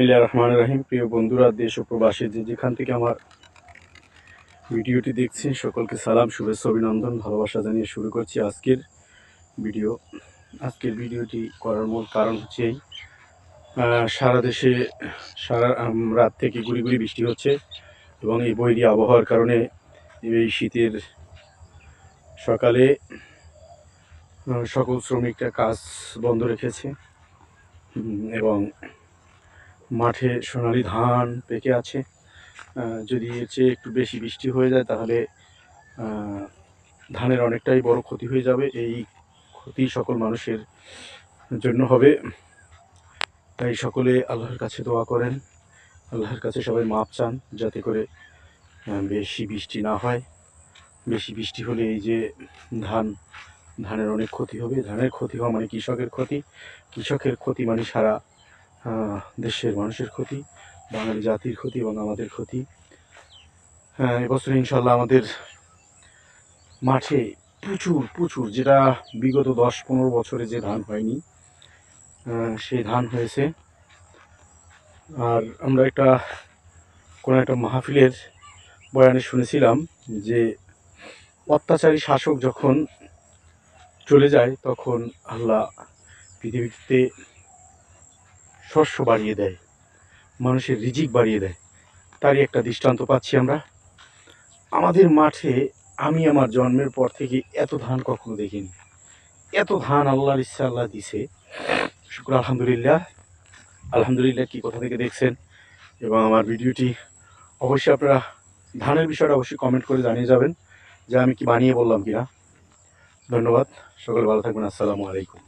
বিসমিল্লাহির রহমানির রহিম। প্রিয় বন্ধুরা, দেশ ও প্রবাসী যে যেখান থেকে আমার ভিডিওটি দেখছেন সকলকে সালাম, শুভেচ্ছা, অভিনন্দন, ভালোবাসা জানিয়ে শুরু করছি ভিডিও আজকের ভিডিওটি করার মূল কারণ হচ্ছে সারা দেশে রাত থেকে গুড়ি গুড়ি বৃষ্টি হচ্ছে এবং এই বৈরী আবহাওয়ার কারণে এই শীতের সকালে সকল শ্রমিকরা কাজ বন্ধ রেখেছে এবং মাঠে সোনালি ধান পেকে আছে। যদি এর চেয়ে একটু বেশি বৃষ্টি হয়ে যায় তাহলে ধানের অনেকটাই বড় ক্ষতি হয়ে যাবে। এই ক্ষতি সকল মানুষের জন্য হবে। তাই সকলে আল্লাহর কাছে দোয়া করেন, আল্লাহর কাছে সবাই মাপ চান যাতে করে বেশি বৃষ্টি না হয়। বেশি বৃষ্টি হলে এই যে ধানের অনেক ক্ষতি হবে। ধানের ক্ষতি হওয়া মানে কৃষকের ক্ষতি, কৃষকের ক্ষতি মানে সারা দেশের মানুষের ক্ষতি, বাঙালি জাতির ক্ষতি এবং আমাদের ক্ষতি। এবছর ইনশাল্লাহ আমাদের মাঠে প্রচুর যেটা বিগত 10-15 বছরে যে ধান হয়নি সেই ধান হয়েছে। আর আমরা কোনো একটা মাহফিলের বয়ানে শুনেছিলাম যে অত্যাচারী শাসক যখন চলে যায় তখন আল্লাহ পৃথিবীতে শস্য বাড়িয়ে দেয়, মানুষের রিজিক বাড়িয়ে দেয়। তারই একটা দৃষ্টান্ত পাচ্ছি আমরা আমাদের মাঠে। আমি আমার জন্মের পর থেকে এত ধান কখনো দেখিনি। এত ধান আল্লাহর ইচ্ছা আল্লাহ দিছে, শুকর আলহামদুলিল্লাহ। আলহামদুলিল্লাহ কি কোথা থেকে দেখছেন এবং আমার ভিডিওটি অবশ্যই আপনারা ধানের বিষয়টা অবশ্যই কমেন্ট করে জানিয়ে যাবেন যে আমি কি বানিয়ে বললাম কিনা। ধন্যবাদ, সকলে ভালো থাকবেন। আসসালামু আলাইকুম।